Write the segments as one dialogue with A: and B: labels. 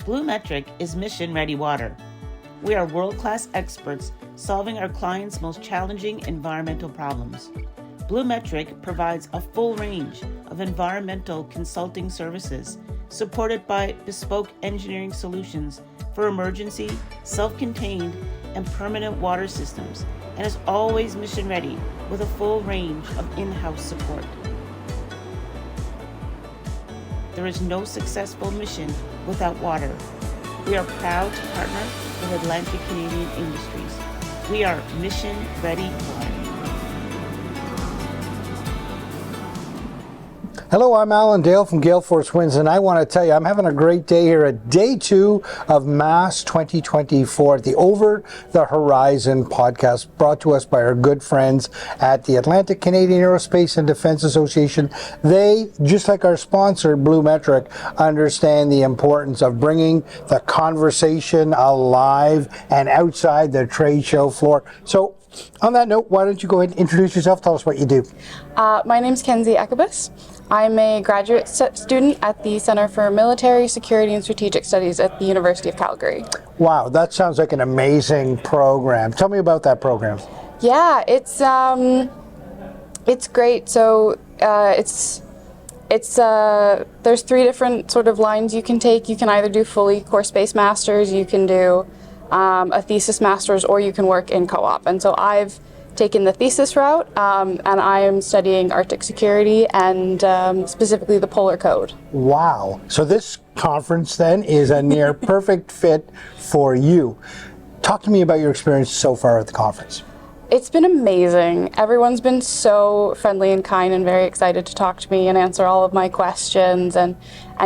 A: BlueMetric is mission-ready water. We are world-class experts solving our clients' most challenging environmental problems. BlueMetric provides a full range of environmental consulting services supported by bespoke engineering solutions for emergency, self-contained, and permanent water systems, and is always mission-ready with a full range of in-house support. There is no successful mission without water. We are proud to partner with Atlantic Canadian Industries. We are mission-ready water.
B: Hello, I'm Alan Dale from Gale Force Winds, and I want to tell you I'm having a great day here at day 2 of MASS 2024 at the Over the Horizon podcast, brought to us by our good friends at the Atlantic Canadian Aerospace and Defense Association. They, just like our sponsor, BlueMetric, understand the importance of bringing the conversation alive and outside the trade show floor. So, on that note, why don't you go ahead and introduce yourself, tell us what you do.
C: My name's Kenzie Ekkebus. I'm a graduate student at the Center for Military, Security and Strategic Studies at the University of Calgary. Wow,
B: that sounds like an amazing program. Tell me about that program.
C: Yeah, it's great. So there's 3 different sort of lines you can take. You can either do fully course-based masters, you can do a thesis master's, or you can work in co-op. And so I've taken the thesis route, and I am studying Arctic security and specifically the polar code.
B: Wow. So this conference then is a near perfect fit for you. Talk to me about your experience so far at the conference.
C: It's been amazing. Everyone's been so friendly and kind and very excited to talk to me and answer all of my questions, and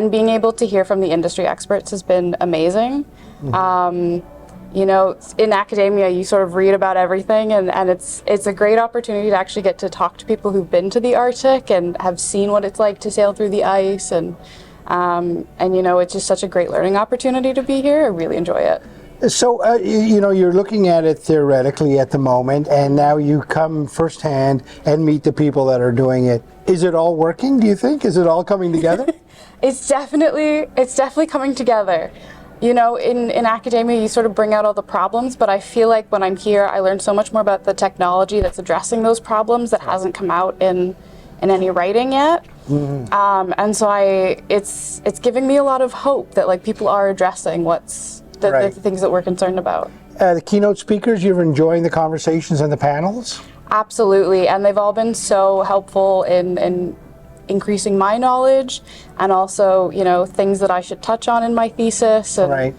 C: being able to hear from the industry experts has been amazing. Mm-hmm. You know, in academia, you sort of read about everything, and it's a great opportunity to actually get to talk to people who've been to the Arctic and have seen what it's like to sail through the ice, and you know, it's just such a great learning opportunity to be here. I really enjoy it.
B: So, you know, you're looking at it theoretically at the moment, and now you come firsthand and meet the people that are doing it. Is it all working, do you think? Is it all coming together?
C: It's definitely coming together. You know, in academia, you sort of bring out all the problems, but I feel like when I'm here, I learn so much more about the technology that's addressing those problems that hasn't come out in any writing yet. Mm-hmm. And so it's giving me a lot of hope that like people are addressing the things that we're concerned about.
B: The keynote speakers, you're enjoying the conversations and the panels?
C: Absolutely, and they've all been so helpful in increasing my knowledge, and also, you know, things that I should touch on in my thesis, and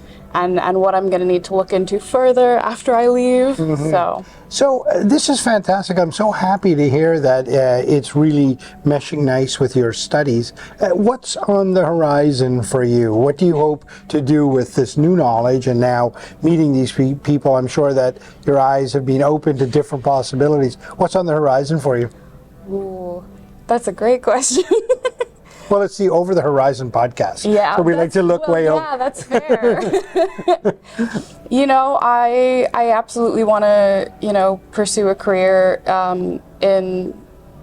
C: what I'm going to need to look into further after I leave. Mm-hmm.
B: So this is fantastic. I'm so happy to hear that it's really meshing nice with your studies. What's on the horizon for you? What do you hope to do with this new knowledge and now meeting these people? I'm sure that your eyes have been open to different possibilities. What's on the horizon for you?
C: Ooh. That's a great question.
B: Well, it's the Over the Horizon podcast.
C: Yeah.
B: So we like to look way over.
C: Yeah, that's fair. You know, I absolutely want to, you know, pursue a career in,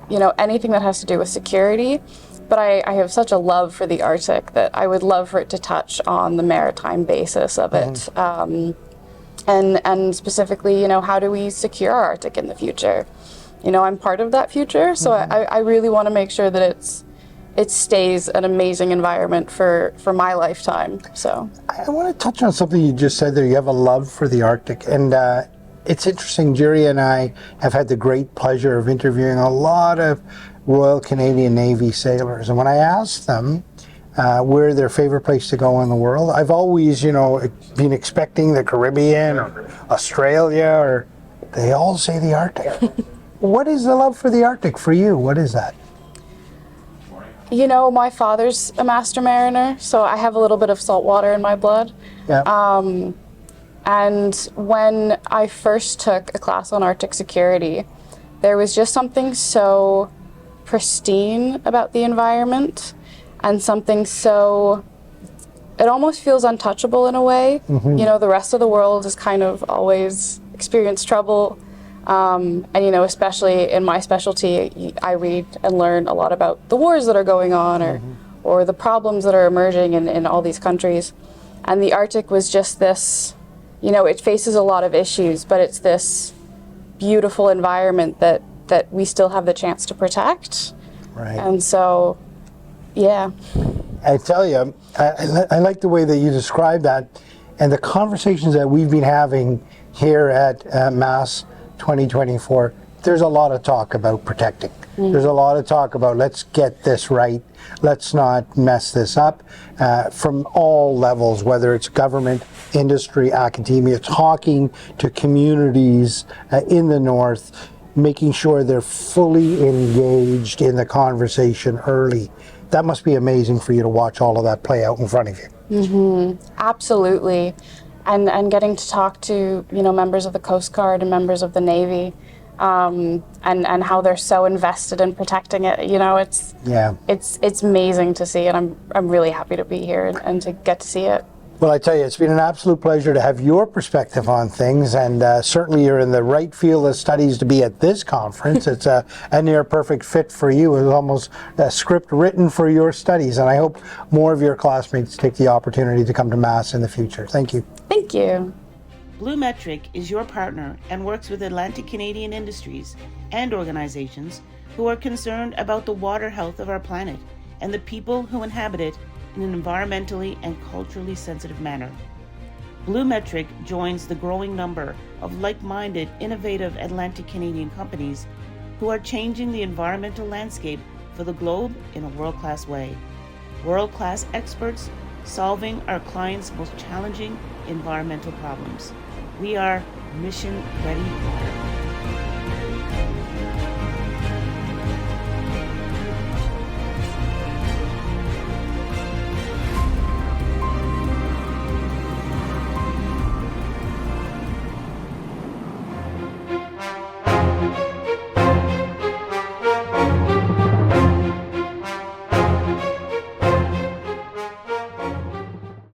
C: you know, anything that has to do with security. But I have such a love for the Arctic that I would love for it to touch on the maritime basis of it. And specifically, you know, how do we secure our Arctic in the future? You know, I'm part of that future, so I really want to make sure that it stays an amazing environment for my lifetime. So
B: I want to touch on something you just said there. You have a love for the Arctic, and it's interesting. Jerry and I have had the great pleasure of interviewing a lot of Royal Canadian Navy sailors, and when I asked them where their favorite place to go in the world, I've always, you know, been expecting the Caribbean or Australia, or they all say the Arctic. What is the love for the Arctic for you? What is that?
C: You know, my father's a master mariner, so I have a little bit of salt water in my blood. Yeah. And when I first took a class on Arctic security, there was just something so pristine about the environment, and something so, it almost feels untouchable in a way. Mm-hmm. You know, the rest of the world has kind of always experienced trouble. And, you know, especially in my specialty, I read and learn a lot about the wars that are going on, or the problems that are emerging in all these countries. And the Arctic was just this, you know, it faces a lot of issues, but it's this beautiful environment that we still have the chance to protect.
B: Right.
C: And so, yeah.
B: I tell you, I like the way that you describe that, and the conversations that we've been having here at Mass 2024. There's a lot of talk about protecting. There's a lot of talk about let's get this right, let's not mess this up, from all levels, whether it's government, industry, academia, talking to communities in the north, making sure they're fully engaged in the conversation early. That must be amazing for you to watch all of that play out in front of you.
C: Absolutely. And getting to talk to, you know, members of the Coast Guard and members of the Navy, and how they're so invested in protecting it. You know, it's amazing to see, and I'm really happy to be here and to get to see it.
B: Well, I tell you, it's been an absolute pleasure to have your perspective on things, and certainly you're in the right field of studies to be at this conference. It's a near perfect fit for you. It's almost a script written for your studies, and I hope more of your classmates take the opportunity to come to Mass in the future. Thank you.
C: Thank you.
A: BlueMetric is your partner and works with Atlantic Canadian industries and organizations who are concerned about the water health of our planet and the people who inhabit it in an environmentally and culturally sensitive manner. BlueMetric joins the growing number of like-minded, innovative Atlantic Canadian companies who are changing the environmental landscape for the globe in a world-class way. World-class experts solving our clients' most challenging environmental problems. We are mission-ready water.